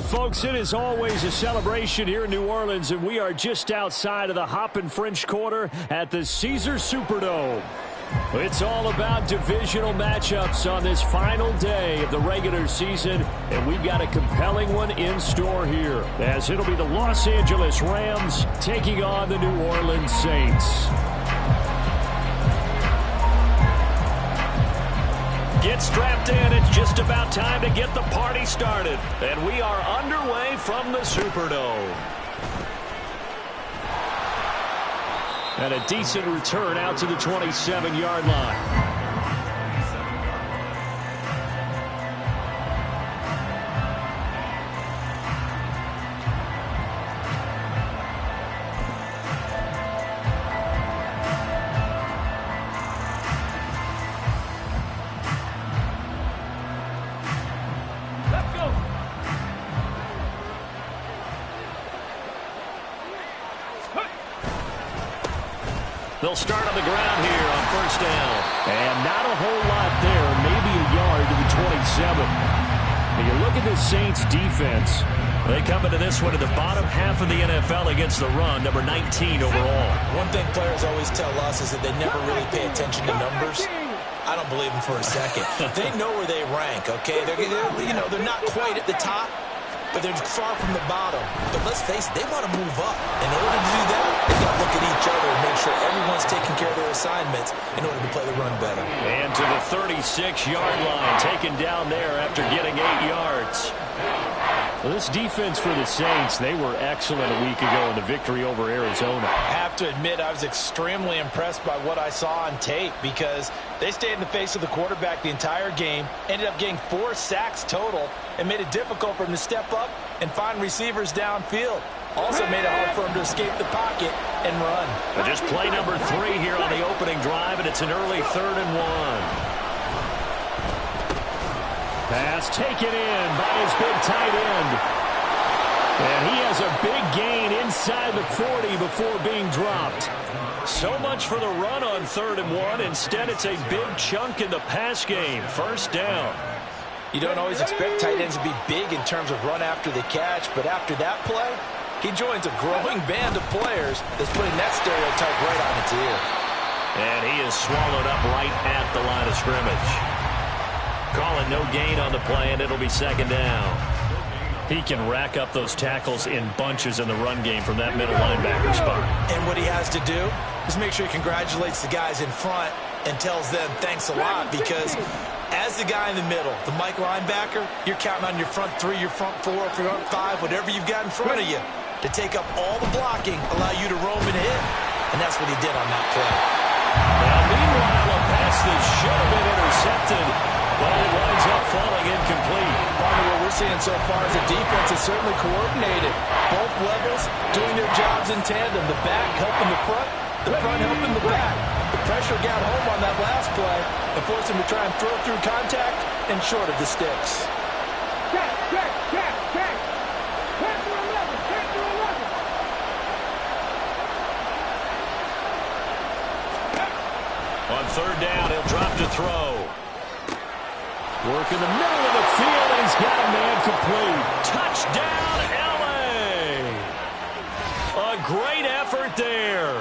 folks, it is always a celebration here in New Orleans, and we are just outside of the Hoppin' French Quarter at the Caesars Superdome. It's all about divisional matchups on this final day of the regular season, and we've got a compelling one in store here, as it'll be the Los Angeles Rams taking on the New Orleans Saints. Get strapped in. It's just about time to get the party started. And we are underway from the Superdome. And a decent return out to the 27-yard line. They'll start on the ground here on first down. And not a whole lot there, maybe a yard to the 27. Now you look at this Saints defense. They come into this one in the bottom half of the NFL against the run, number 19 overall. One thing players always tell us is that they never really pay attention to numbers. I don't believe them for a second. They know where they rank, okay? They're not quite at the top, but they're far from the bottom. But let's face it, they want to move up. In order to do that, they've got to look at each other and make sure everyone's taking care of their assignments in order to play the run better. And to the 36-yard line, taken down there after getting 8 yards. Well, this defense for the Saints, they were excellent a week ago in the victory over Arizona. I have to admit, I was extremely impressed by what I saw on tape because they stayed in the face of the quarterback the entire game, ended up getting 4 sacks total, and made it difficult for him to step up and find receivers downfield. Also made it hard for him to escape the pocket and run. But just play number 3 here on the opening drive, and it's an early 3rd and 1. Pass taken in by his big tight end. And he has a big gain inside the 40 before being dropped. So much for the run on 3rd and 1. Instead, it's a big chunk in the pass game. First down. You don't always expect tight ends to be big in terms of run after the catch, but after that play, he joins a growing band of players that's putting that stereotype right on its ear. And he is swallowed up right at the line of scrimmage. Calling no gain on the play, and it'll be 2nd down. He can rack up those tackles in bunches in the run game from that middle linebacker spot. And what he has to do is make sure he congratulates the guys in front and tells them thanks a lot, because as the guy in the middle, the Mike linebacker, you're counting on your front 3, your front 4, your front 5, whatever you've got in front of you to take up all the blocking, allow you to roam and hit. And that's what he did on that play. Now, meanwhile, a pass that should have been intercepted, but it winds up falling incomplete. Part of what we're seeing so far is the defense is certainly coordinated. Both levels doing their jobs in tandem. The back helping the front helping the back. The pressure got home on that last play and forced him to try and throw through contact and short of the sticks. On 3rd down, he'll drop to throw. Work in the middle of the field, and he's got a man complete. Touchdown, L.A. A great effort there.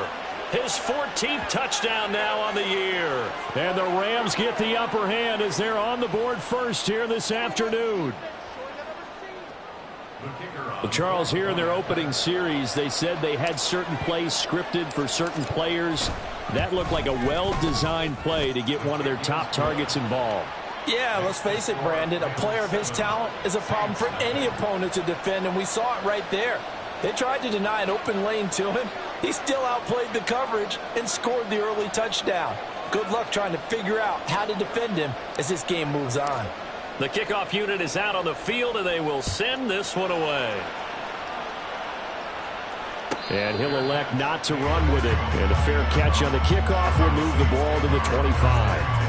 His 14th touchdown now on the year. And the Rams get the upper hand as they're on the board first here this afternoon. Well, Charles, here in their opening series, they said they had certain plays scripted for certain players. That looked like a well-designed play to get one of their top targets involved. Yeah, let's face it, Brandon. A player of his talent is a problem for any opponent to defend, and we saw it right there. They tried to deny an open lane to him. He still outplayed the coverage and scored the early touchdown. Good luck trying to figure out how to defend him as this game moves on. The kickoff unit is out on the field, and they will send this one away. And he'll elect not to run with it. And a fair catch on the kickoff will move the ball to the 25.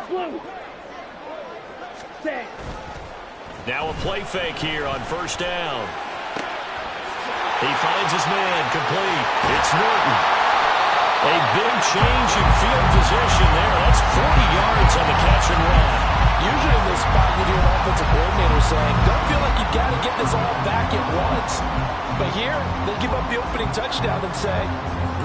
Blue. Set. Now a play fake here on first down. He finds his man, complete. It's Norton. A big change in field position there. That's 40 yards on the catch and run. Usually in this spot, you hear an offensive coordinator saying, don't feel like you've got to get this all back at once. But here, they give up the opening touchdown and say,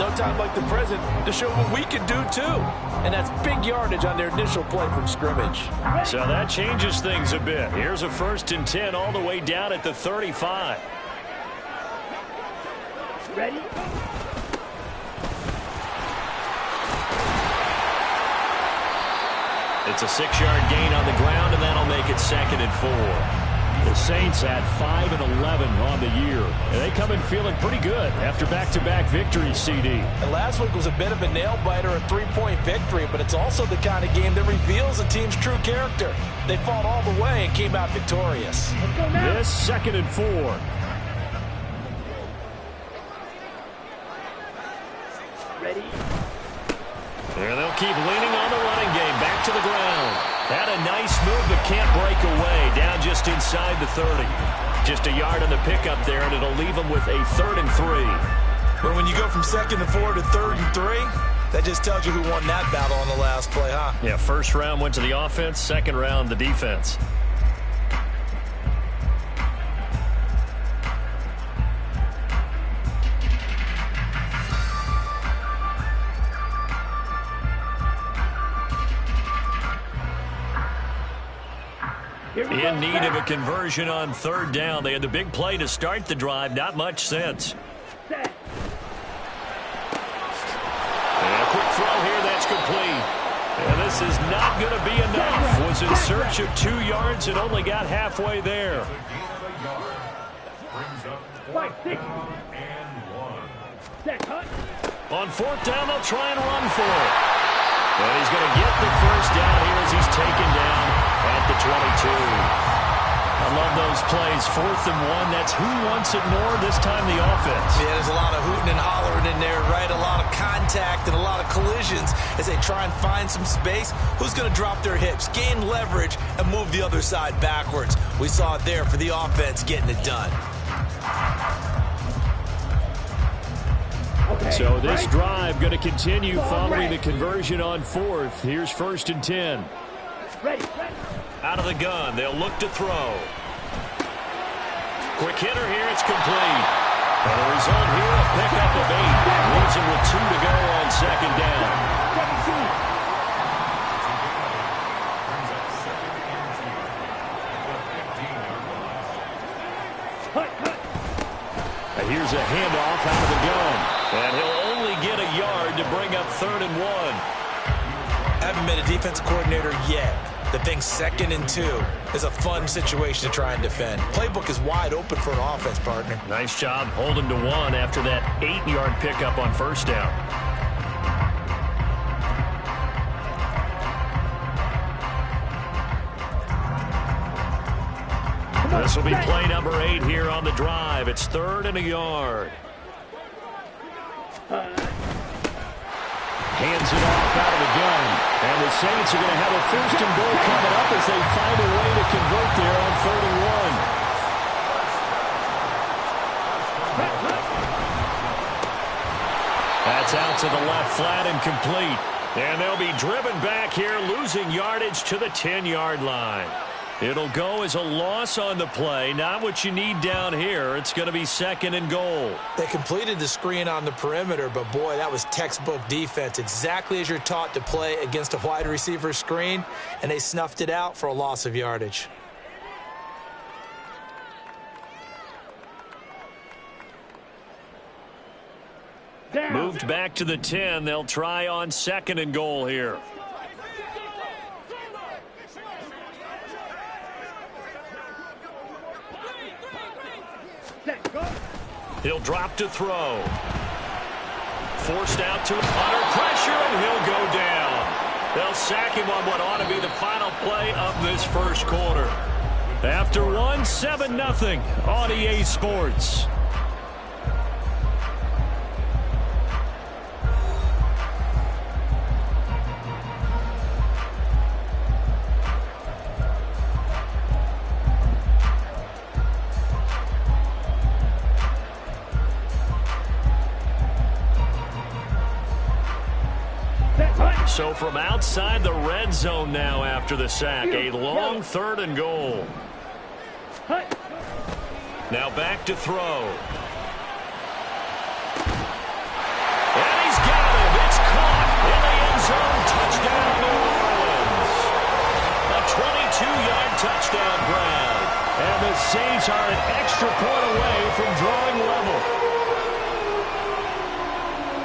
no time like the present to show what we can do too. And that's big yardage on their initial play from scrimmage. So that changes things a bit. Here's a 1st and 10 all the way down at the 35. Ready? It's a 6-yard gain on the ground, and that'll make it 2nd and 4. The Saints had 5 and 11 on the year, and they come in feeling pretty good after back-to-back victories, CD. And last week was a bit of a nail-biter, a 3-point victory, but it's also the kind of game that reveals a team's true character. They fought all the way and came out victorious. This 2nd and 4. Ready? And they'll keep leaning on the running game. Back to the ground. Had a nice move, but can't break away. Down just inside the 30. Just a yard on the pickup there, and it'll leave them with a 3rd and 3. But when you go from 2nd and 4 to 3rd and 3, that just tells you who won that battle on the last play, huh? Yeah, 1st round went to the offense, 2nd round the defense. In need of a conversion on 3rd down. They had the big play to start the drive. Not much since. Set. And a quick throw here. That's complete. And this is not going to be enough. Was in search of 2 yards and only got halfway there. 5-6. Set. Cut. On 4th down, they'll try and run for it. And he's going to get the 1st down here as he's taken down at the 22. I love those plays. 4th and 1. That's who wants it more, this time the offense. Yeah, there's a lot of hooting and hollering in there, right? A lot of contact and a lot of collisions as they try and find some space. Who's going to drop their hips, gain leverage, and move the other side backwards? We saw it there for the offense getting it done. So this drive going to continue following the conversion on 4th. Here's 1st and 10. Ready. Out of the gun, they'll look to throw. Quick hitter here, it's complete. And the result here, a pickup of 8. Leaves him with 2 to go on 2nd down. 17. And here's a handoff out of the gun. And he'll only get a yard to bring up 3rd and 1. Haven't been a defensive coordinator yet. The thing 2nd and 2 is a fun situation to try and defend. Playbook is wide open for an offense, partner. Nice job holding to 1 after that 8-yard pickup on 1st down. This will be play number 8 here on the drive. It's 3rd and a yard. Hands it off out of the gun. And the Saints are going to have a 1st and goal coming up as they find a way to convert there on 3rd and 1. That's out to the left, flat and complete. And they'll be driven back here, losing yardage to the 10-yard line. It'll go as a loss on the play. Not what you need down here. It's going to be 2nd and goal. They completed the screen on the perimeter, but boy, that was textbook defense. Exactly as you're taught to play against a wide receiver screen, and they snuffed it out for a loss of yardage. Moved back to the 10. They'll try on 2nd and goal here. He'll drop to throw. Forced out to under pressure, and he'll go down. They'll sack him on what ought to be the final play of this 1st quarter. After 1, 7-0 on EA Sports. So from outside the red zone now after the sack, a long 3rd and goal. Now back to throw. And he's got him. It's caught in the end zone. Touchdown, New Orleans. A 22-yard touchdown grab. And the Saints are an extra point away from drawing level.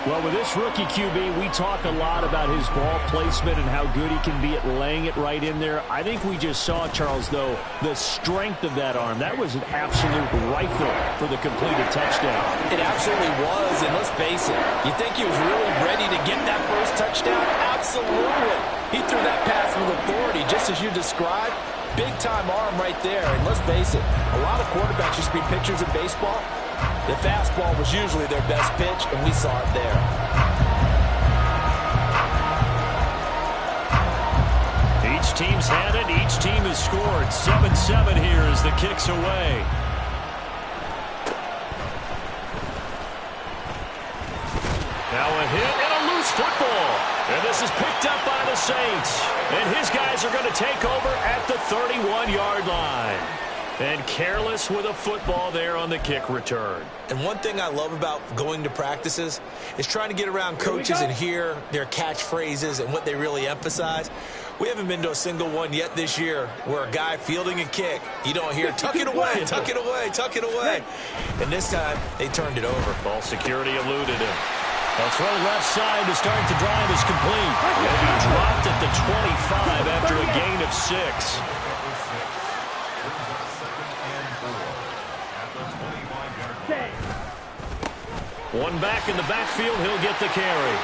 Well, with this rookie QB, we talk a lot about his ball placement and how good he can be at laying it right in there. I think we just saw, Charles, though, the strength of that arm. That was an absolute rifle for the completed touchdown. It absolutely was, and let's face it, you think he was really ready to get that first touchdown? Absolutely. He threw that pass with authority, just as you described. Big-time arm right there, and let's face it, a lot of quarterbacks used to be pitchers in baseball. The fastball was usually their best pitch, and we saw it there. Each team's had it. Each team has scored. 7-7 here as the kick's away. Now a hit and a loose football. And this is picked up by the Saints. And his guys are going to take over at the 31-yard line. And careless with a football there on the kick return. And one thing I love about going to practices is trying to get around coaches and hear their catchphrases and what they really emphasize. We haven't been to a single one yet this year where a guy fielding a kick, you don't hear, tuck it away, tuck it away, tuck it away. And this time, they turned it over. Ball security eluded him. They'll throw left side to start the drive is complete. He'll be dropped at the 25 after a gain of 6. One back in the backfield, he'll get the carry.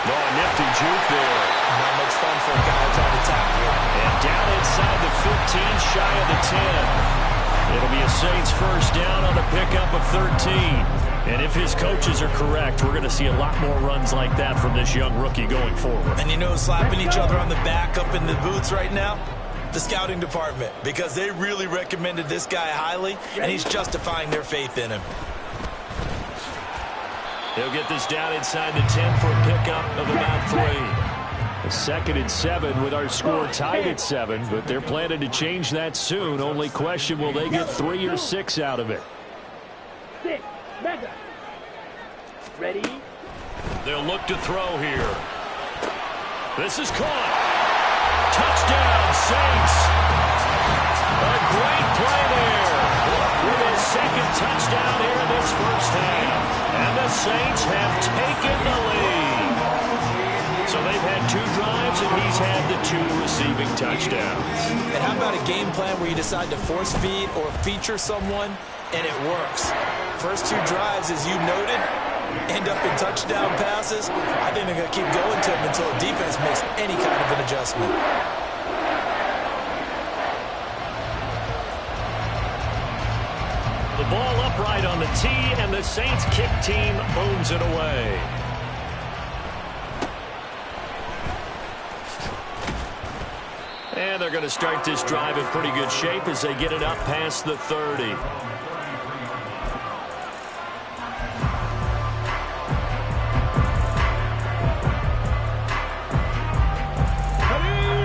No, a nifty juke there. Not much fun for a guy trying to tackle it. And down inside the 15, shy of the 10. It'll be a Saints first down on a pickup of 13. And if his coaches are correct, we're going to see a lot more runs like that from this young rookie going forward. And you know, slapping each other on the back up in the boots right now? The scouting department, because they really recommended this guy highly, and he's justifying their faith in him. He'll get this down inside the 10 for a pickup of about 3. A 2nd and 7 with our score tied at 7, but they're planning to change that soon. Only question, will they get 3 or 6 out of it? 6, mega. Ready? They'll look to throw here. This is caught. Touchdown, Saints. A great play there. With his 2nd touchdown here in this first half. And the Saints have taken the lead. So they've had 2 drives, and he's had the 2 receiving touchdowns. And how about a game plan where you decide to force feed or feature someone, and it works? First 2 drives, as you noted, end up in touchdown passes. I think they're going to keep going to him until the defense makes any kind of an adjustment. The ball upright on the tee, and the Saints kick team owns it away. And they're going to start this drive in pretty good shape as they get it up past the 30.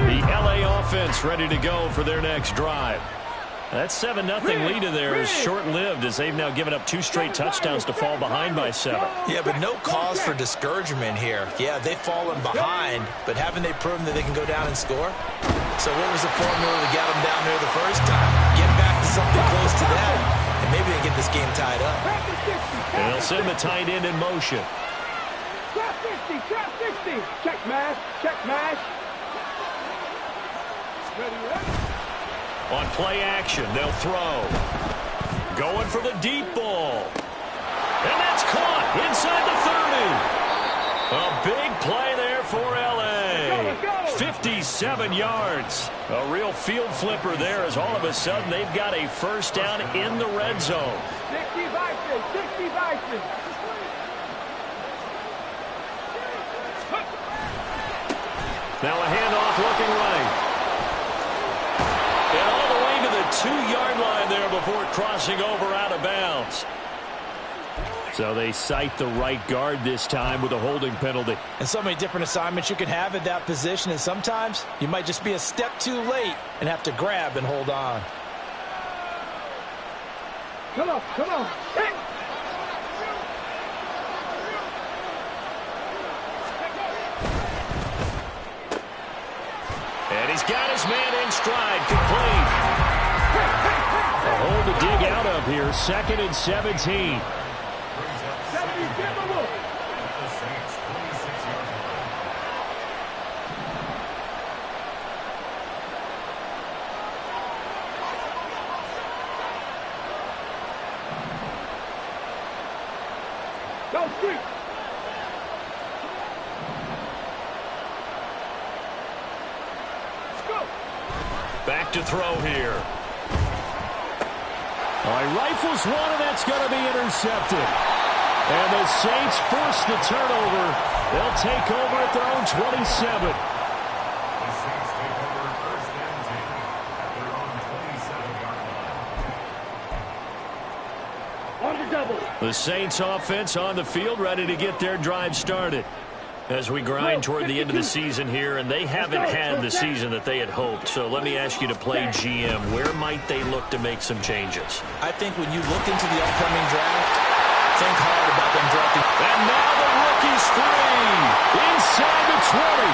The LA offense ready to go for their next drive. That 7-0 lead in there is short-lived as they've now given up 2 straight touchdowns to fall behind by 7. Yeah, but no cause for discouragement here. Yeah, they've fallen behind, but haven't they proven that they can go down and score? So what was the formula that got them down there the first time? Get back to something close to that, and maybe they get this game tied up. And they'll send the tight end in motion. Trap 50, trap 50. Check mash, check mash. Ready, ready. On play action, they'll throw. Going for the deep ball. And that's caught inside the 30. A big play there for L.A. 57 yards. A real field flipper there as all of a sudden they've got a first down in the red zone. 60 Vikings, 60 Vikings. Now a handoff looking right. And all the way to the 2-yard line there before crossing over out of bounds. So they cite the right guard this time with a holding penalty. And so many different assignments you can have at that position, and sometimes you might just be a step too late and have to grab and hold on. Come on, come on. Hey. And he's got his man in stride, complete. A hole to dig out of here, 2nd and 17. Go street. Go. Back to throw here. All right, rifles one, and that's going to be intercepted. And the Saints force the turnover. They'll take over at their own 27. The Saints take over 1st and 10 at their own 27-yard line. On the double. The Saints offense on the field, ready to get their drive started. As we grind toward the end of the season here, and they haven't had the season that they had hoped. So let me ask you to play GM. Where might they look to make some changes? I think when you look into the upcoming draft, think hard about them drafting. And now the rookie's free. Inside the 20.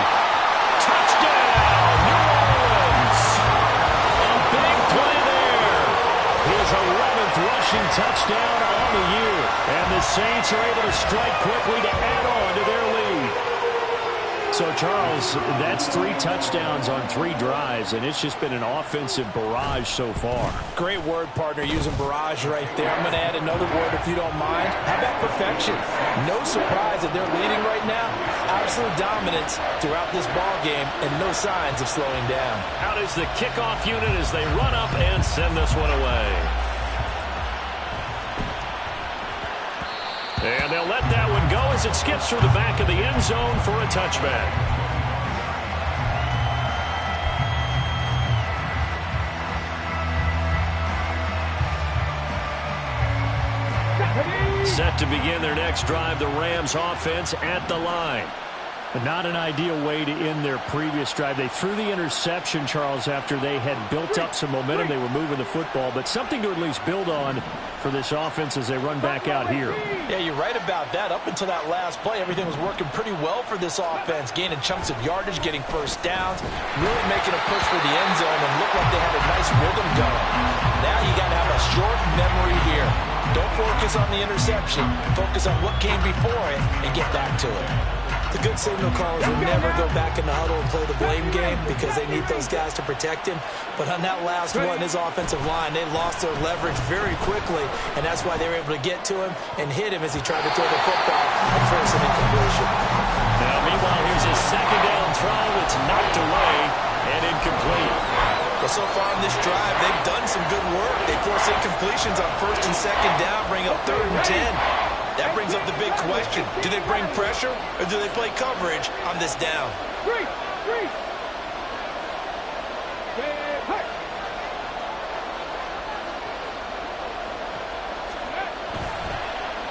Touchdown, New Orleans. A big play there. His 11th rushing touchdown on the year. And the Saints are able to strike quickly to add on to their lead. So, Charles, that's 3 touchdowns on 3 drives, and it's just been an offensive barrage so far. Great word, partner, using barrage right there. I'm going to add another word if you don't mind. How about perfection? No surprise that they're leading right now. Absolute dominance throughout this ball game and no signs of slowing down. Out is the kickoff unit as they run up and send this one away. And they'll let that one go as it skips through the back of the end zone for a touchback. Set to begin their next drive, the Rams offense at the line. Not an ideal way to end their previous drive. They threw the interception, Charles, after they had built up some momentum. They were moving the football, but something to at least build on for this offense as they run back out here. Yeah, you're right about that. Up until that last play, everything was working pretty well for this offense, gaining chunks of yardage, getting first downs, really making a push for the end zone, and looked like they had a nice rhythm going. Now you got to have a short memory here. Don't focus on the interception. Focus on what came before it and get back to it. The good signal callers would never go back in the huddle and play the blame game because they need those guys to protect him. But on that last one, his offensive line, they lost their leverage very quickly, and that's why they were able to get to him and hit him as he tried to throw the football and force an incompletion. Now, meanwhile, here's his 2nd down throw. It's knocked away and incomplete. Well, so far in this drive, they've done some good work. They force incompletions on 1st and 2nd down, bring up 3rd and 10. That brings up the big question. Do they bring pressure or do they play coverage on this down? Three.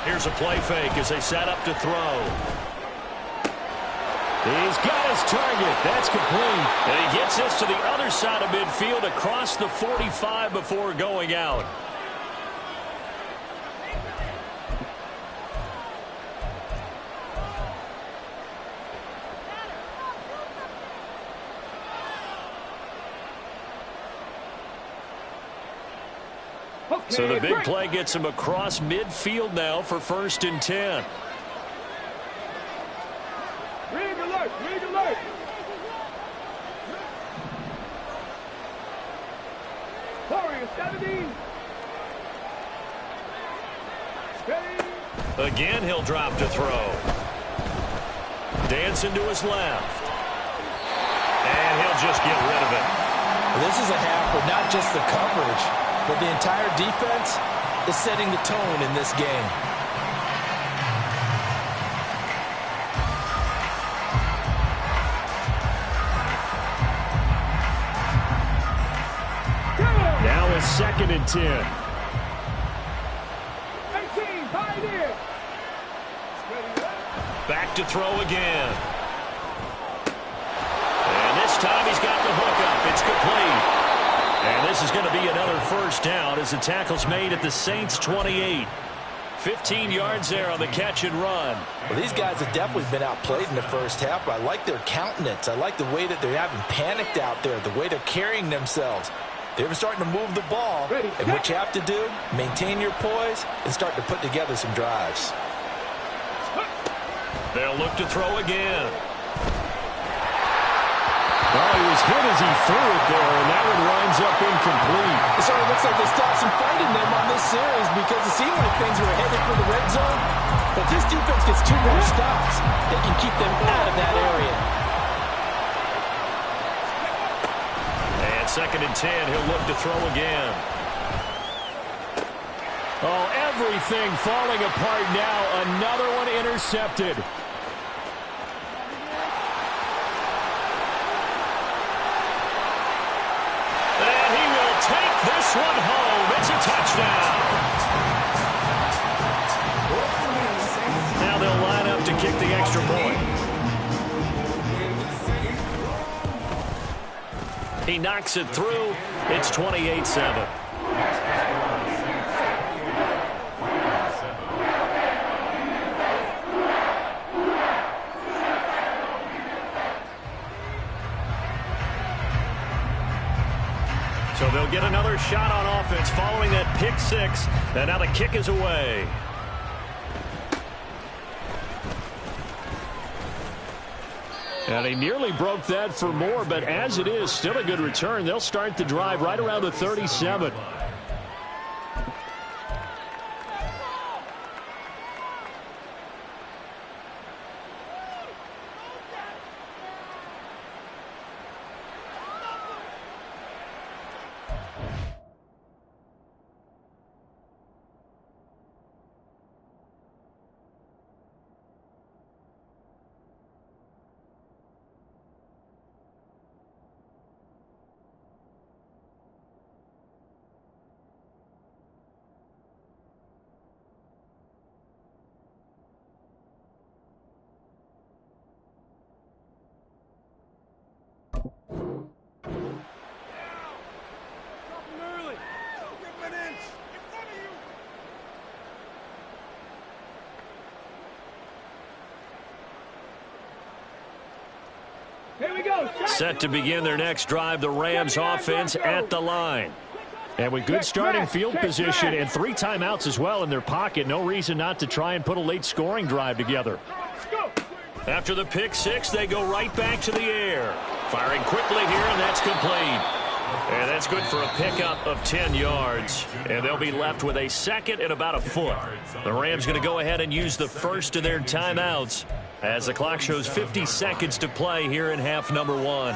Here's a play fake as they set up to throw. He's got his target. That's complete. And he gets this to the other side of midfield across the 45 before going out. So the big play gets him across midfield now for 1st and 10. Rig alert. Warrior 17. Steady. Again, he'll drop to throw. Dancing to his left. And he'll just get rid of it. This is a half where not just the coverage, but the entire defense is setting the tone in this game. Now it's 2nd and 10. 18, Pioneer. Back to throw again. And this time he's got the hook up. It's complete. And this is going to be another first down as the tackle's made at the Saints' 28. 15 yards there on the catch and run. Well, these guys have definitely been outplayed in the first half, but I like their countenance. I like the way that they're having panicked out there, the way they're carrying themselves. They're starting to move the ball, and what you have to do, maintain your poise and start to put together some drives. They'll look to throw again. Oh, he was hit as he threw it there, and that one winds up incomplete. It sort of looks like they stopped some fight in them on this series because it seemed like things were headed for the red zone. But this defense gets 2 more stops. They can keep them out of that area. And 2nd and 10, he'll look to throw again. Oh, everything falling apart now. Another one intercepted. And he will take this one home. It's a touchdown. Now they'll line up to kick the extra point. He knocks it through. It's 28-7. So they'll get another shot on offense following that pick six. And now the kick is away. And he nearly broke that for more, but as it is, still a good return. They'll start the drive right around the 37. Here we go. Set to begin their next drive, the Rams offense at the line. And with good starting field position and 3 timeouts as well in their pocket, no reason not to try and put a late scoring drive together. After the pick six, they go right back to the air. Firing quickly here, and that's complete. And that's good for a pickup of 10 yards. And they'll be left with a second and about a foot. The Rams going to go ahead and use the first of their timeouts as the clock shows 50 seconds to play here in half number 1.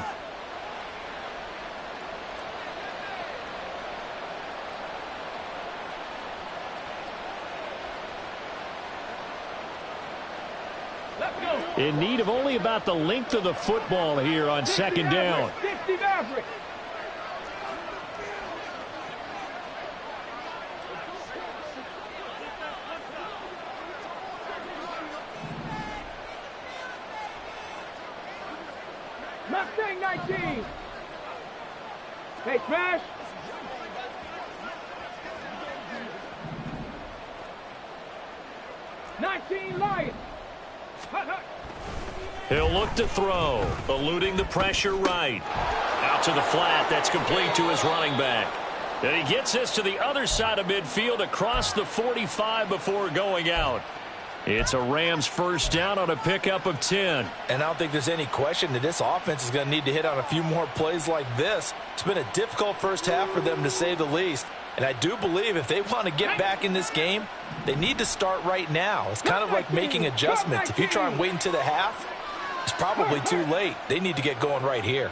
In need of only about the length of the football here on second down. 50 Maverick. Mustang 19. Hey, Smash. Lions. Hut, hut. He'll look to throw, eluding the pressure right. Out to the flat, that's complete to his running back. And he gets this to the other side of midfield across the 45 before going out. It's a Rams first down on a pickup of 10. And I don't think there's any question that this offense is going to need to hit on a few more plays like this. It's been a difficult first half for them, to say the least. And I do believe if they want to get back in this game, they need to start right now. It's kind of like making adjustments. If you try and wait until the half, it's probably too late. They need to get going right here.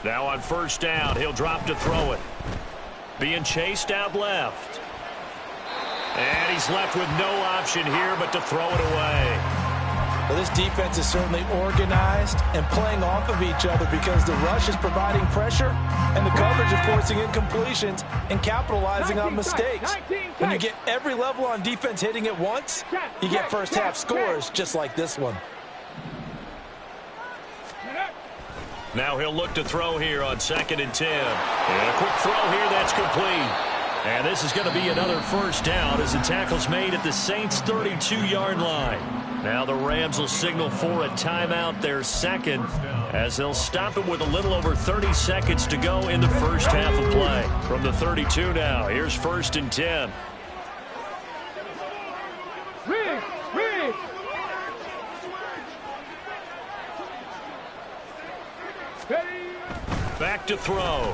Now on first down, he'll drop to throw it. Being chased out left. And he's left with no option here but to throw it away. Well, this defense is certainly organized and playing off of each other because the rush is providing pressure and the coverage is forcing incompletions and capitalizing on mistakes. When you get every level on defense hitting at once, you get first half scores just like this one. Now he'll look to throw here on 2nd and 10. And a quick throw here that's complete. And this is going to be another first down as the tackle's made at the Saints' 32-yard line. Now the Rams will signal for a timeout, their second, as they'll stop it with a little over 30 seconds to go in the first half of play. From the 32 now, here's 1st and 10. Riggs! Back to throw.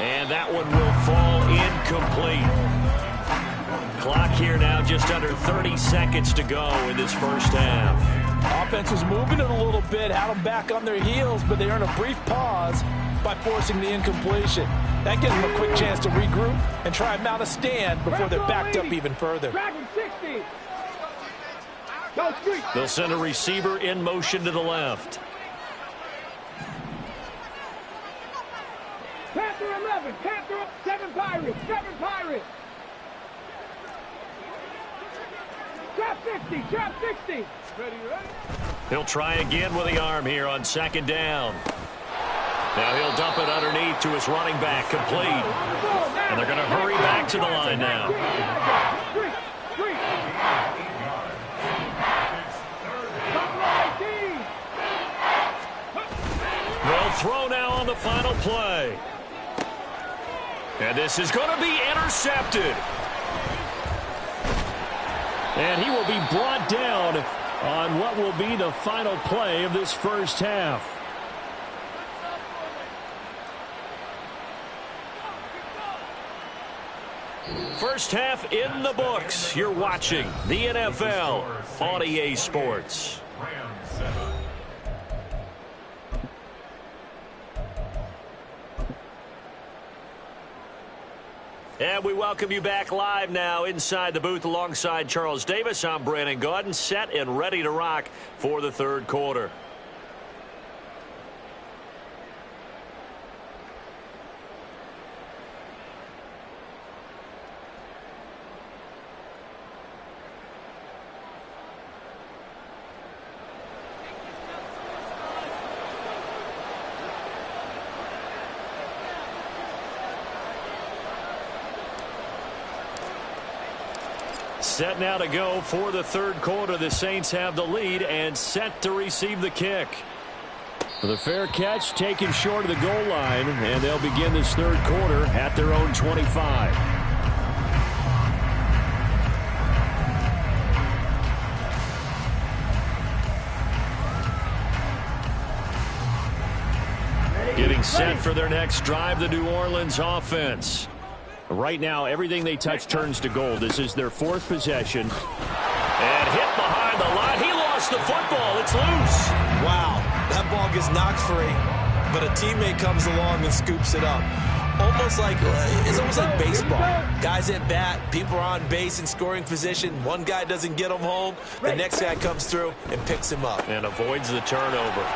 And that one will fall incomplete. Clock here now just under 30 seconds to go in this first half. Offense was moving it a little bit, had them back on their heels, but they earned a brief pause by forcing the incompletion. That gives them a quick chance to regroup and try and mount a stand before they're backed up even further. They'll send a receiver in motion to the left. Panther 11, Panther 7 Pirates, 7 Pirates. Trap 60, trap 60. Ready? He'll try again with the arm here on 2nd down. Now he'll dump it underneath to his running back, complete. And they're going to hurry back to the line now. They'll throw now on the final play. And this is going to be intercepted. And he will be brought down on what will be the final play of this first half. First half in the books. You're watching the NFL on EA Sports. And we welcome you back live now inside the booth alongside Charles Davis. I'm Brandon Gaudin, set and ready to rock for the third quarter. Set now to go for the third quarter. The Saints have the lead and set to receive the kick. The fair catch taken short of the goal line, and they'll begin this third quarter at their own 25. Getting set for their next drive, the New Orleans offense. Right now, everything they touch turns to gold. This is their fourth possession. And hit behind the line. He lost the football. It's loose. Wow, that ball gets knocked free, but a teammate comes along and scoops it up. It's almost like baseball. Guys at bat, people are on base in scoring position. One guy doesn't get him home. The next guy comes through and picks him up. And avoids the turnover.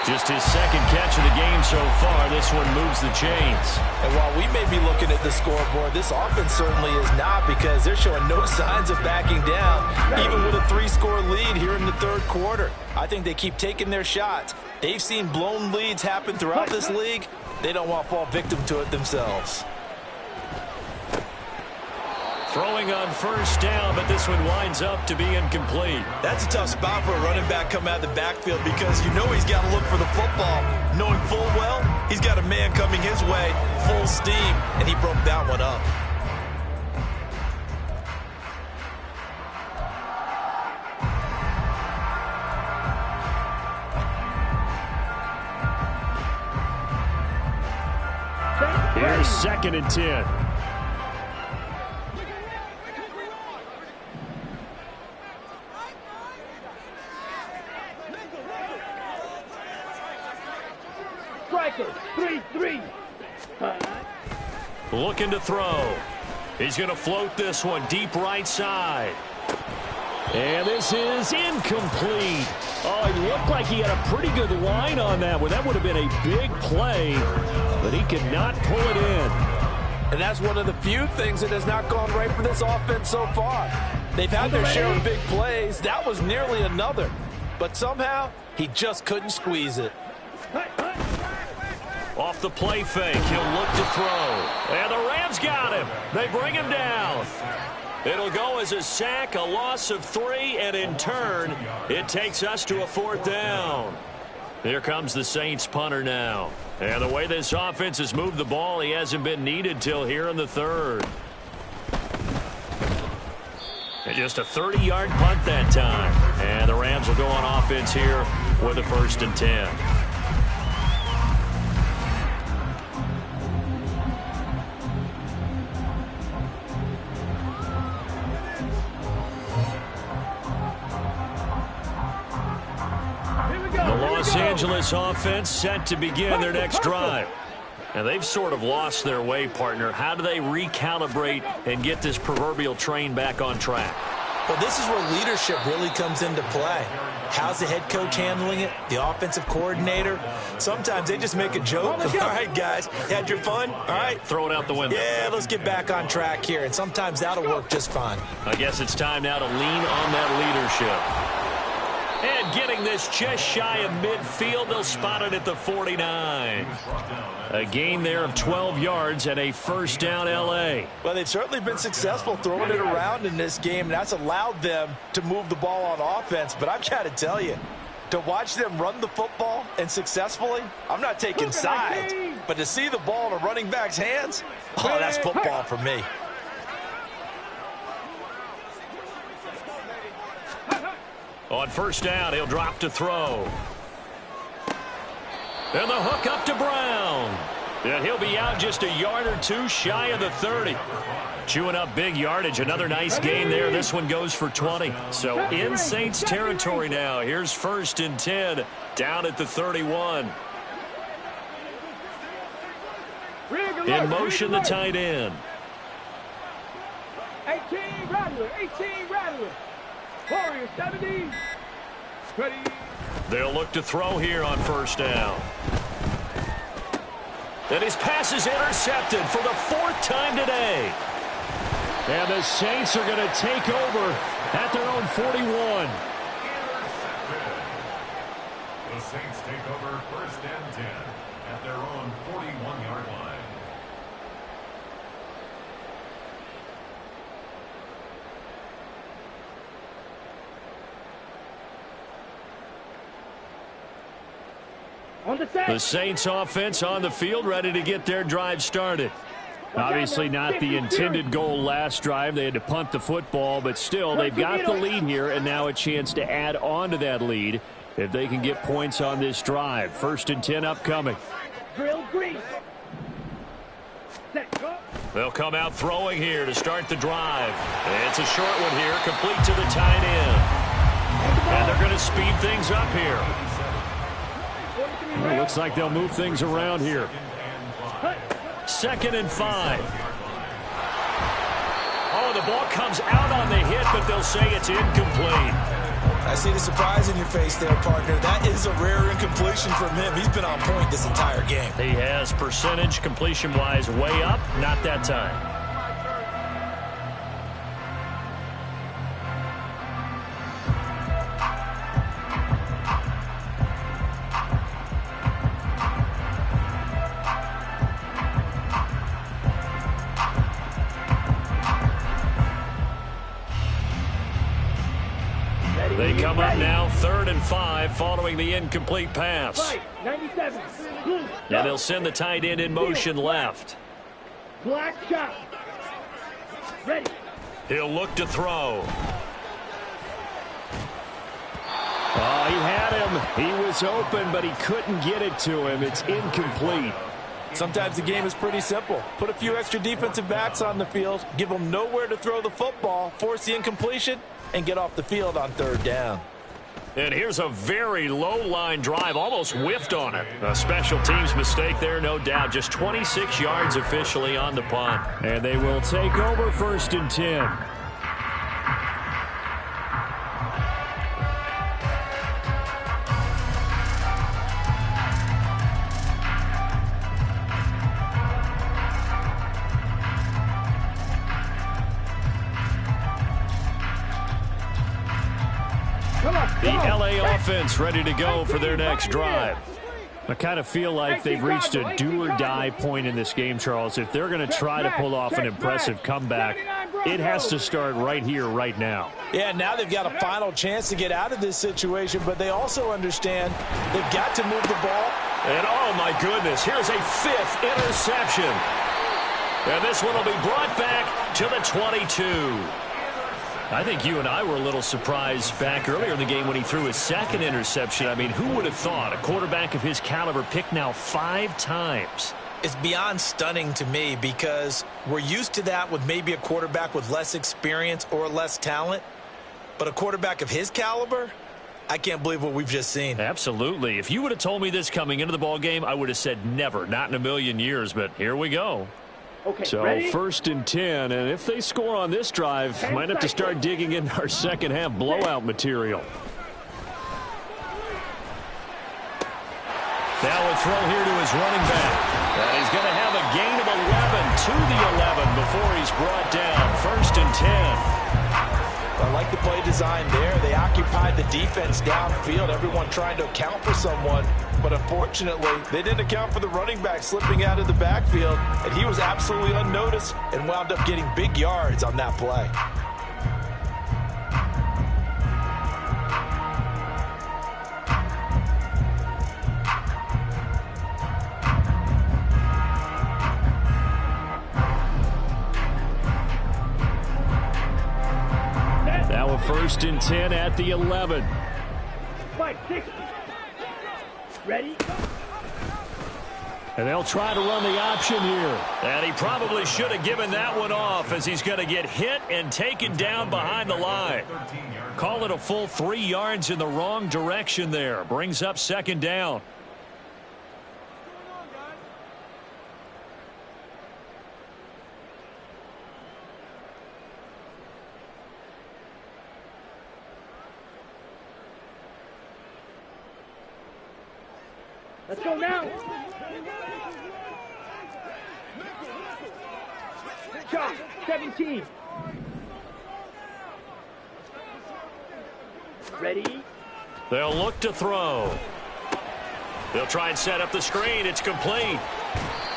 Just his second catch of the game so far. This one moves the chains. And while we may be looking at the scoreboard, this offense certainly is not, because they're showing no signs of backing down, even with a 3-score lead here in the third quarter. I think they keep taking their shots. They've seen blown leads happen throughout this league. They don't want to fall victim to it themselves. Throwing on first down, but this one winds up to be incomplete. That's a tough spot for a running back coming out of the backfield, because you know he's got to look for the football, knowing full well he's got a man coming his way full steam, and he broke that one up. Here's 2nd and 10. Striker, 3-3. Looking to throw. He's going to float this one deep right side. And this is incomplete. Oh, it looked like he had a pretty good line on that one. That would have been a big play, but he could not pull it in. And that's one of the few things that has not gone right for this offense so far. They've had their share of big plays. That was nearly another. But somehow, he just couldn't squeeze it. Off the play fake, he'll look to throw. And the Rams got him. They bring him down. It'll go as a sack, a loss of 3, and in turn, it takes us to a 4th down. Here comes the Saints punter now. And the way this offense has moved the ball, he hasn't been needed till here in the 3rd. And just a 30-yard punt that time. And the Rams will go on offense here with a 1st and 10. Los Angeles offense set to begin their next drive. And they've sort of lost their way, partner. How do they recalibrate and get this proverbial train back on track? Well, this is where leadership really comes into play. How's the head coach handling it? The offensive coordinator? Sometimes they just make a joke. All right, guys, had your fun? All right. Throw it out the window. Yeah, let's get back on track here. And sometimes that'll work just fine. I guess it's time now to lean on that leadership. And getting this just shy of midfield, they'll spot it at the 49. A gain there of 12 yards and a 1st down L.A. Well, they've certainly been successful throwing it around in this game. That's allowed them to move the ball on offense. But I've got to tell you, to watch them run the football and successfully, I'm not taking sides. But to see the ball in a running back's hands, oh, that's football for me. On 1st down, he'll drop to throw. And the hook up to Brown. And he'll be out just a yard or 2 shy of the 30. Chewing up big yardage. Another nice gain there. This one goes for 20. So in Saints territory now. Here's 1st and 10 down at the 31. In motion, the tight end. 18 Rattler, 18 Rattler. Warrior 70. Ready. They'll look to throw here on 1st down. And his pass is intercepted for the 4th time today. And the Saints are going to take over at their own 41. The Saints take over 1st and 10 at their own 41-yard line. The Saints offense on the field, ready to get their drive started. Obviously not the intended goal last drive. They had to punt the football, but still they've got the lead here, and now a chance to add on to that lead if they can get points on this drive. 1st and 10 upcoming. They'll come out throwing here to start the drive. It's a short one here, complete to the tight end. And they're going to speed things up here. It looks like they'll move things around here. 2nd and 5. Oh, the ball comes out on the hit, but they'll say it's incomplete. I see the surprise in your face there, partner. That is a rare incompletion from him. He's been on point this entire game. He has percentage completion-wise way up, not that time. They come up now 3rd and 5 following the incomplete pass. 97. And they'll send the tight end in motion left. Black shot. Ready. He'll look to throw. Oh, he had him. He was open, but he couldn't get it to him. It's incomplete. Sometimes the game is pretty simple. Put a few extra defensive backs on the field, give them nowhere to throw the football, force the incompletion, and get off the field on 3rd down. And here's a very low-line drive, almost whiffed on it. A special teams mistake there, no doubt. Just 26 yards officially on the punt. And they will take over 1st and 10. offense ready to go for their next drive. I kind of feel like they've reached a do-or-die point in this game, Charles. If they're going to try to pull off an impressive comeback, it has to start right here, right now. Yeah, now they've got a final chance to get out of this situation, but they also understand they've got to move the ball. And, oh, my goodness, here's a 5th interception. And this one will be brought back to the 22. I think you and I were a little surprised back earlier in the game when he threw his 2nd interception. I mean, who would have thought a quarterback of his caliber picked now 5 times? It's beyond stunning to me because we're used to that with maybe a quarterback with less experience or less talent. But a quarterback of his caliber, I can't believe what we've just seen. Absolutely. If you would have told me this coming into the ball game, I would have said never, not in a million years. But here we go. Okay, so ready? 1st and 10, and if they score on this drive, might have to start digging in our second half blowout material. Now a throw here to his running back. And he's going to have a gain of 11 to the 11 before he's brought down. 1st and 10. I like the play design there. They occupied the defense downfield, everyone trying to account for someone. But unfortunately, they didn't account for the running back slipping out of the backfield, and he was absolutely unnoticed and wound up getting big yards on that play. Now a 1st and 10 at the 11. 560. Ready? And they'll try to run the option here. And he probably should have given that one off as he's going to get hit and taken down behind the line. Call it a full 3 yards in the wrong direction there. Brings up 2nd down. Let's go now. Chop, 17. Ready? They'll look to throw. They'll try and set up the screen. It's complete.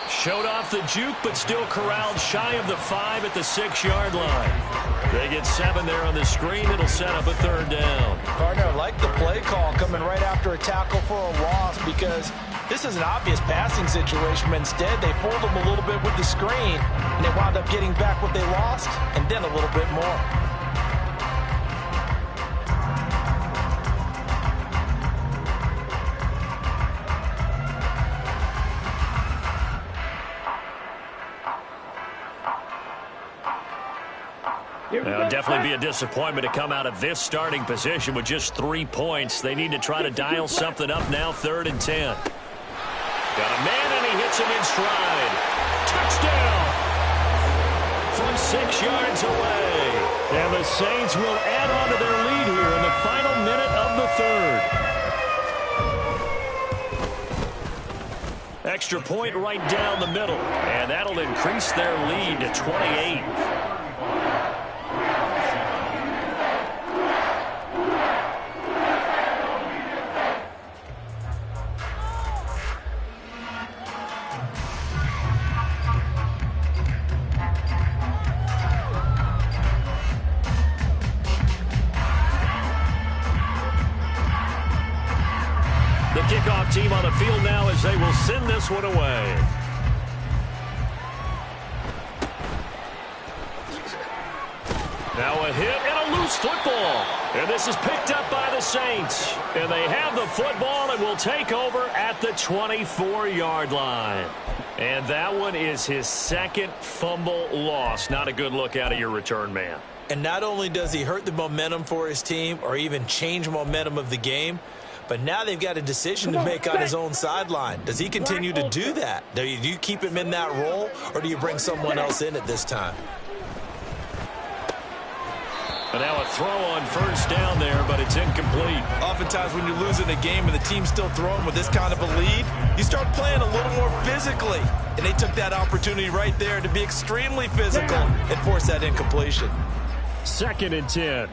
Showed off the juke, but still corralled shy of the 5 at the 6-yard line. They get 7 there on the screen. It'll set up a 3rd down. Partner, I like the play call coming right after a tackle for a loss because this is an obvious passing situation. But instead, they fooled them a little bit with the screen, and they wound up getting back what they lost and then a little bit more. It'll definitely be a disappointment to come out of this starting position with just 3 points. They need to try to dial something up now, 3rd and 10. Got a man, and he hits him in stride. Touchdown! From 6 yards away. And the Saints will add on to their lead here in the final minute of the 3rd. Extra point right down the middle. And that'll increase their lead to 28. Kickoff team on the field now as they will send this one away. Now a hit and a loose football. And this is picked up by the Saints. And they have the football and will take over at the 24-yard line. And that one is his 2nd fumble loss. Not a good look out of your return man. And not only does he hurt the momentum for his team or even change momentum of the game, but now they've got a decision to make on his own sideline. Does he continue to do that? Do you keep him in that role, or do you bring someone else in at this time? But now a throw on 1st down there, but it's incomplete. Oftentimes when you're losing a game and the team's still throwing with this kind of a lead, you start playing a little more physically. And they took that opportunity right there to be extremely physical and force that incompletion. 2nd and 10.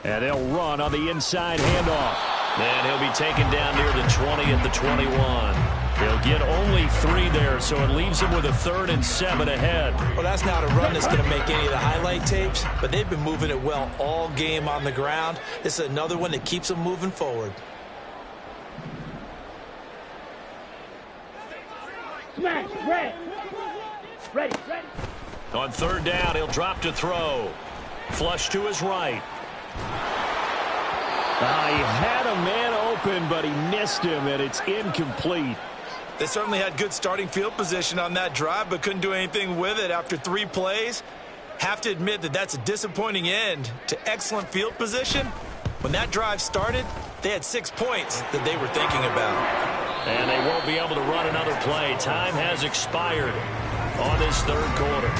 And they'll run on the inside handoff. And he'll be taken down near the 20 at the 21. He'll get only 3 there, so it leaves him with a 3rd and 7 ahead. Well, that's not a run that's going to make any of the highlight tapes, but they've been moving it well all game on the ground. This is another one that keeps them moving forward. Smash, ready. Ready. On 3rd down, he'll drop to throw. Flush to his right. He had a man open, but he missed him, and it's incomplete. They certainly had good starting field position on that drive, but couldn't do anything with it after 3 plays. Have to admit that that's a disappointing end to excellent field position. When that drive started, they had 6 points that they were thinking about. And they won't be able to run another play. Time has expired on this 3rd quarter.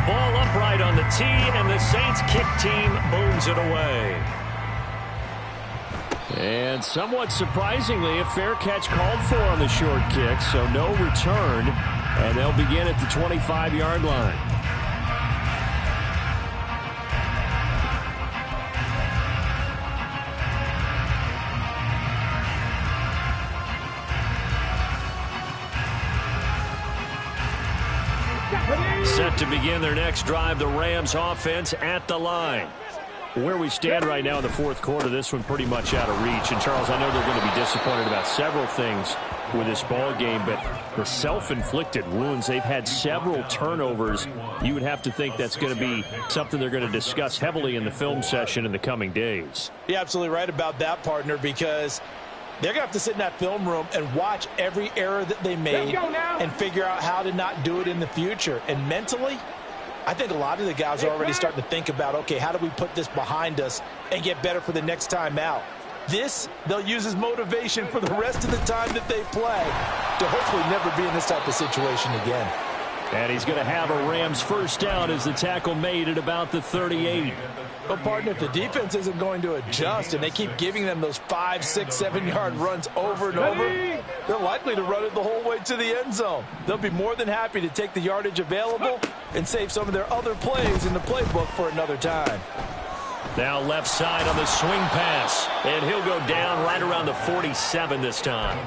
Ball upright on the tee, and the Saints kick team moves it away. And somewhat surprisingly, a fair catch called for on the short kick, so no return, and they'll begin at the 25-yard line. Set to begin their next drive, the Rams offense at the line. Where we stand right now in the 4th quarter, this one pretty much out of reach. And, Charles, I know they're going to be disappointed about several things with this ball game, but the self-inflicted wounds, they've had several turnovers. You would have to think that's going to be something they're going to discuss heavily in the film session in the coming days. You're absolutely right about that, partner, because they're going to have to sit in that film room and watch every error that they made and figure out how to not do it in the future. And mentally, I think a lot of the guys are already starting to think about, okay, how do we put this behind us and get better for the next time out? This, they'll use as motivation for the rest of the time that they play to hopefully never be in this type of situation again. And he's going to have a Rams 1st down as the tackle made at about the 38. But, partner, if the defense isn't going to adjust and they keep giving them those 5, 6, 7-yard runs over and over, they're likely to run it the whole way to the end zone. They'll be more than happy to take the yardage available and save some of their other plays in the playbook for another time. Now left side on the swing pass, and he'll go down right around the 47 this time.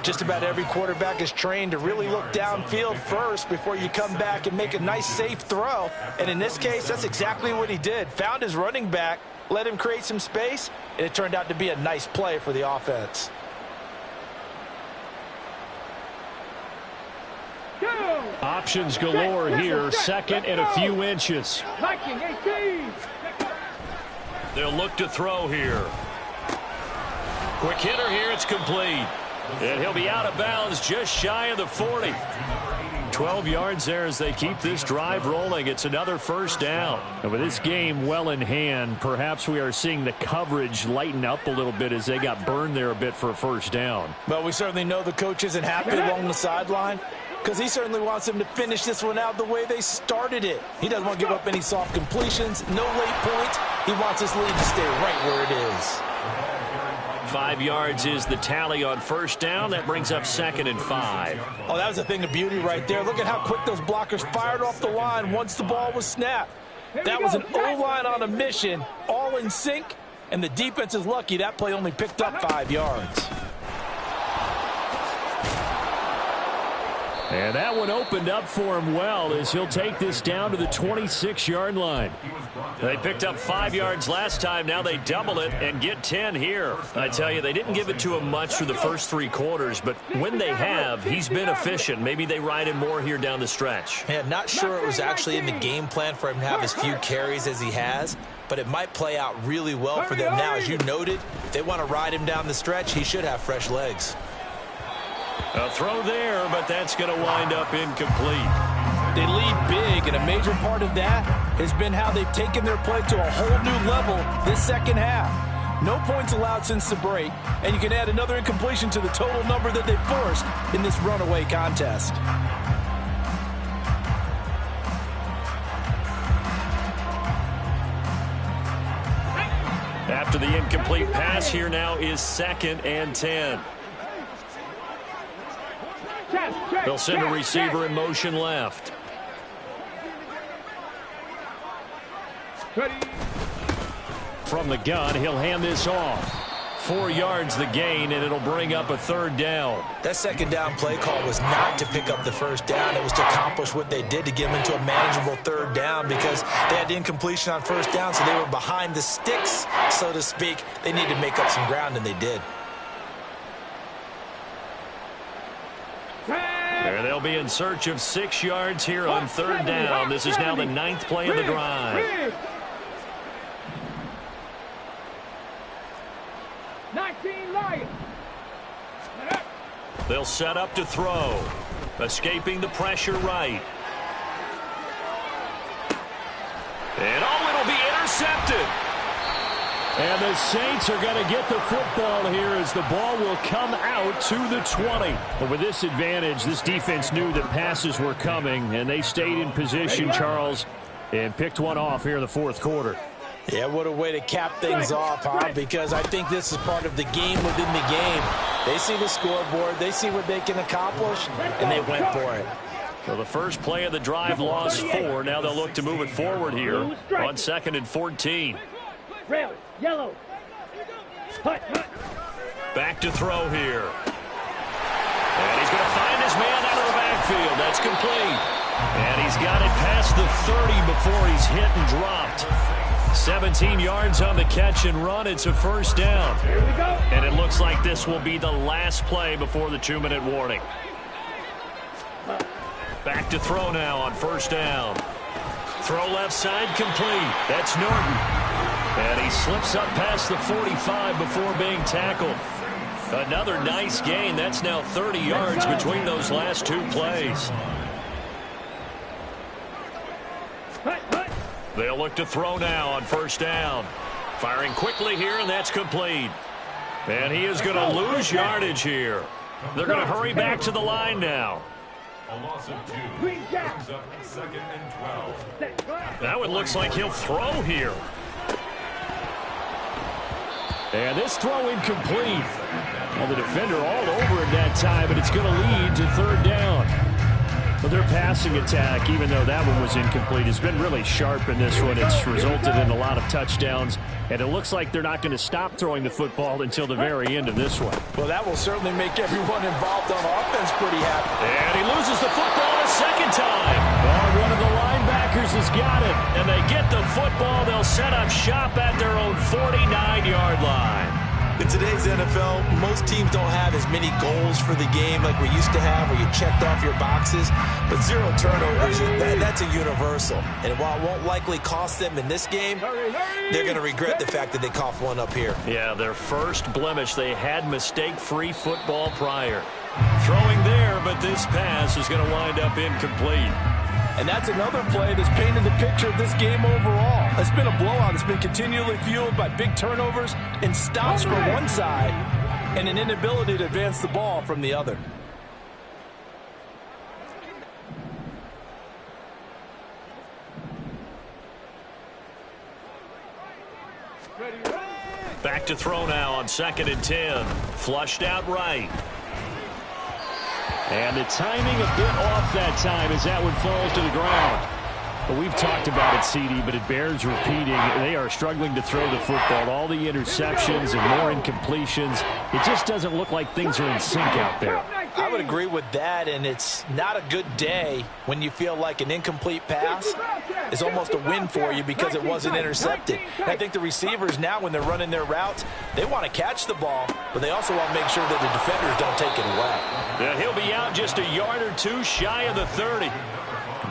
Just about every quarterback is trained to really look downfield first before you come back and make a nice, safe throw. And in this case, that's exactly what he did. Found his running back, let him create some space, and it turned out to be a nice play for the offense. Options galore here. 2nd and a few inches. They'll look to throw here. Quick hitter here. It's complete. And he'll be out of bounds just shy of the 40. 12 yards there as they keep this drive rolling. It's another 1st down. And with this game well in hand, perhaps we are seeing the coverage lighten up a little bit as they got burned there a bit for a 1st down. Well, we certainly know the coach isn't happy along the sideline because he certainly wants them to finish this one out the way they started it. He doesn't want to give up any soft completions, no late points. He wants this lead to stay right where it is. 5 yards is the tally on 1st down. That brings up 2nd and 5. Oh, that was a thing of beauty right there. Look at how quick those blockers fired off the line once the ball was snapped. That was an O-line on a mission, all in sync, and the defense is lucky that play only picked up 5 yards. And that one opened up for him well as he'll take this down to the 26-yard line. They picked up 5 yards last time. Now they double it and get 10 here. I tell you, they didn't give it to him much through the first 3 quarters, but when they have, he's been efficient. Maybe they ride him more here down the stretch. Yeah, not sure it was actually in the game plan for him to have as few carries as he has, but it might play out really well for them now. As you noted, if they want to ride him down the stretch, he should have fresh legs. A throw there, but that's going to wind up incomplete. They lead big, and a major part of that has been how they've taken their play to a whole new level this second half. No points allowed since the break, and you can add another incompletion to the total number that they forced in this runaway contest. After the incomplete pass, here now is 2nd and 10. They'll send the receiver in motion left. From the gun, he'll hand this off. 4 yards the gain, and it'll bring up a third down. That second down play call was not to pick up the first down. It was to accomplish what they did, to get them into a manageable third down, because they had incompletion on first down, so they were behind the sticks, so to speak. They needed to make up some ground, and they did. There they'll be in search of 6 yards here on third down. This is now the 9th play of the drive. 19 Lions. They'll set up to throw. Escaping the pressure right. And it'll be intercepted. And the Saints are going to get the football here as the ball will come out to the 20. But with this advantage, this defense knew that passes were coming, and they stayed in position, Charles, and picked one off here in the fourth quarter. Yeah, what a way to cap things off, huh? Because I think this is part of the game within the game. They see the scoreboard, they see what they can accomplish, and they went for it. So the first play of the drive lost 4. Now they'll look to move it forward here on 2nd and 14. Red, yellow. Back to throw here. And he's going to find his man out of the backfield. That's complete. And he's got it past the 30 before he's hit and dropped. 17 yards on the catch and run. It's a first down. Here we go. And it looks like this will be the last play before the 2-minute warning. Back to throw now on first down. Throw left side complete. That's Norton. And he slips up past the 45 before being tackled. Another nice gain. That's now 30 yards between those last 2 plays. They'll look to throw now on first down. Firing quickly here, and that's complete. And he is going to lose yardage here. They're going to hurry back to the line now. A loss of 2 brings up 2nd and 12. Now it looks like he'll throw here. And this throw incomplete. Well, the defender all over him that time, but it's going to lead to third down. But their passing attack, even though that one was incomplete, has been really sharp in this one. It's resulted in a lot of touchdowns, and it looks like they're not going to stop throwing the football until the very end of this one. Well, that will certainly make everyone involved on offense pretty happy. And he loses the football a second time. Oh, one of the linebackers has got it, and they get the football. They'll set up shop at their own 49-yard line. In today's NFL, most teams don't have as many goals for the game like we used to have, where you checked off your boxes. But 0 turnovers, that's a universal. And while it won't likely cost them in this game, they're going to regret the fact that they coughed one up here. Yeah, their first blemish. They had mistake-free football prior. Throwing there, but this pass is going to wind up incomplete. And that's another play that's painted the picture of this game overall. It's been a blowout. It's been continually fueled by big turnovers and stops from one side and an inability to advance the ball from the other. Back to throw now on 2nd and 10. Flushed out right. And the timing a bit off that time as that one falls to the ground. But we've talked about it, CD, but it bears repeating. They are struggling to throw the football. All the interceptions and more incompletions. It just doesn't look like things are in sync out there. I would agree with that, and it's not a good day when you feel like an incomplete pass is almost a win for you because it wasn't intercepted. And I think the receivers now, when they're running their routes, they want to catch the ball, but they also want to make sure that the defenders don't take it away. Yeah, he'll be out just a yard or 2 shy of the 30.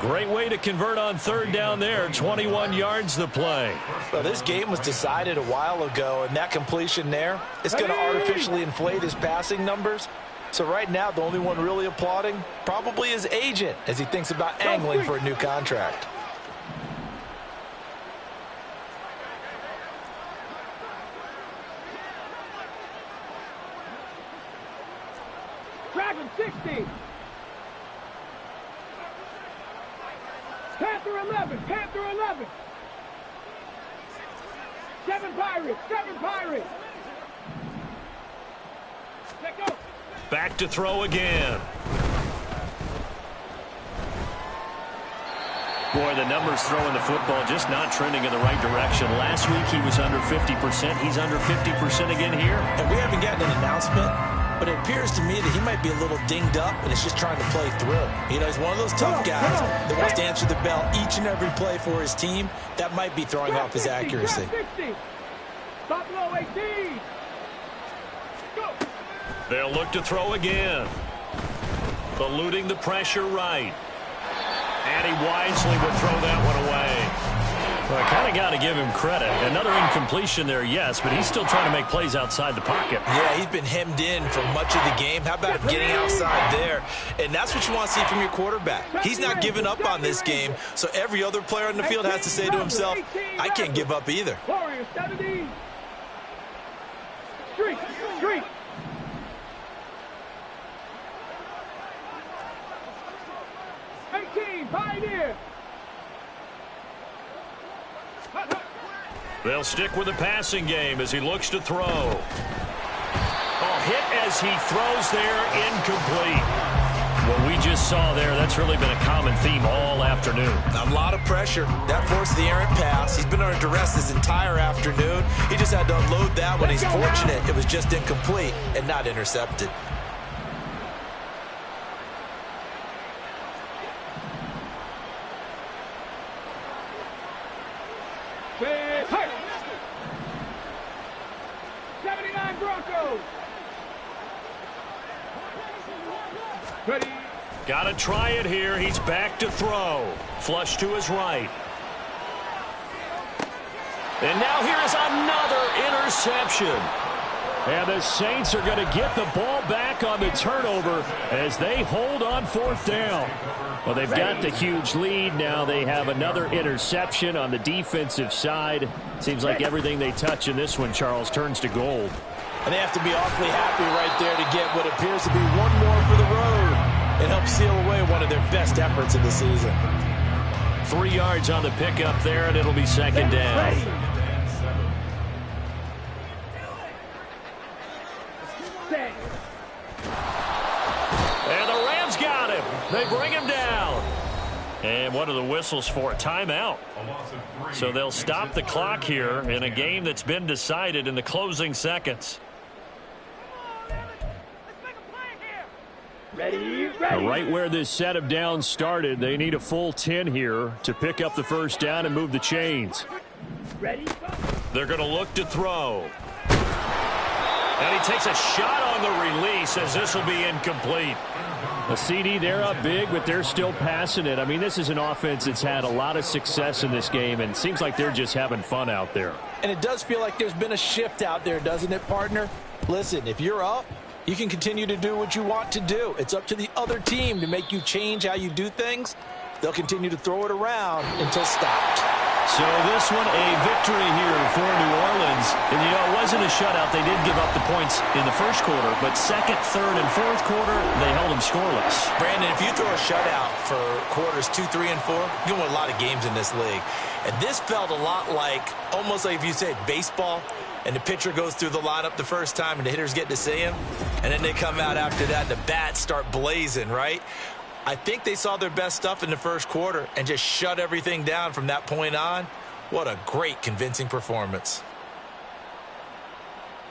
Great way to convert on third down there. 21 yards the play. Well, this game was decided a while ago, and that completion there is going to artificially inflate his passing numbers. So right now, the only one really applauding probably his agent as he thinks about angling for a new contract. Dragon 60. Panther 11. Panther 11. 7 Pirates. 7 Pirates. Let go. Back to throw again. Boy, the numbers throwing the football just not trending in the right direction. Last week he was under 50%. He's under 50% again here. And we haven't gotten an announcement, but it appears to me that he might be a little dinged up and is just trying to play through. You know, he's one of those tough guys that wants to answer the bell each and every play for his team. That might be throwing off his accuracy. Stop low, 18. Go. They'll look to throw again. Eluding the pressure right. And he wisely would throw that one away. Well, I kind of got to give him credit. Another incompletion there, yes, but he's still trying to make plays outside the pocket. Yeah, he's been hemmed in for much of the game. How about him getting outside there? And that's what you want to see from your quarterback. He's not giving up on this game, so every other player on the field has to say to himself, I can't give up either. Warriors, 70. Street, street. Pioneer. They'll stick with the passing game as he looks to throw. Oh, hit as he throws there, incomplete. What we just saw there, that's really been a common theme all afternoon. A lot of pressure. That forced the errant pass. He's been under duress this entire afternoon. He just had to unload that one. He's fortunate it was just incomplete and not intercepted. Hey. 79 Broncos. Ready. Got to try it here. He's back to throw. Flush to his right. And now here is another interception. And the Saints are going to get the ball back on the turnover as they hold on fourth down. Well, they've got the huge lead. Now they have another interception on the defensive side. Seems like everything they touch in this one, Charles, turns to gold. And they have to be awfully happy right there to get what appears to be one more for the road and help seal away one of their best efforts of the season. 3 yards on the pickup there, and it'll be second down. And the Rams got him. They bring him down. And what are the whistles for? A timeout. So they'll stop the clock here in a game that's been decided in the closing seconds. Ready. Right where this set of downs started, they need a full 10 here to pick up the first down and move the chains. Ready. They're going to look to throw. And he takes a shot on the release as this will be incomplete. A CD, they're up big, but they're still passing it. I mean, this is an offense that's had a lot of success in this game, and it seems like they're just having fun out there. And it does feel like there's been a shift out there, doesn't it, partner? Listen, if you're up, you can continue to do what you want to do. It's up to the other team to make you change how you do things. They'll continue to throw it around until stopped. So this one, a victory here for New Orleans. And, you know, it wasn't a shutout. They did give up the points in the first quarter, but second, third, and fourth quarter, they held them scoreless. Brandon, if you throw a shutout for quarters 2, 3, and 4, you can win a lot of games in this league. And this felt a lot like, almost like if you said baseball, and the pitcher goes through the lineup the first time, and the hitters get to see him, and then they come out after that, and the bats start blazing, right? I think they saw their best stuff in the first quarter and just shut everything down from that point on. What a great, convincing performance.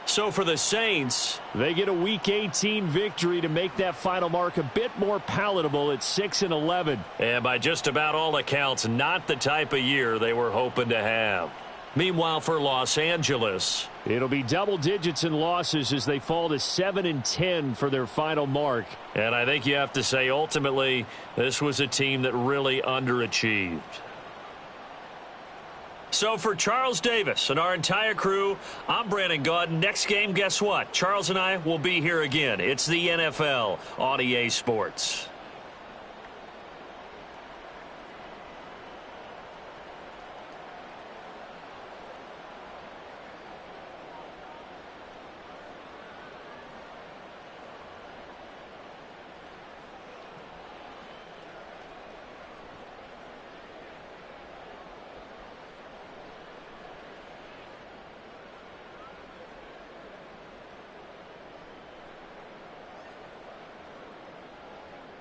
So for the Saints, they get a Week 18 victory to make that final mark a bit more palatable at 6-11. And by just about all accounts, not the type of year they were hoping to have. Meanwhile, for Los Angeles, it'll be double digits in losses as they fall to 7-10 for their final mark. And I think you have to say, ultimately, this was a team that really underachieved. So for Charles Davis and our entire crew, I'm Brandon Gaudin. Next game, guess what? Charles and I will be here again. It's the NFL on EA Sports.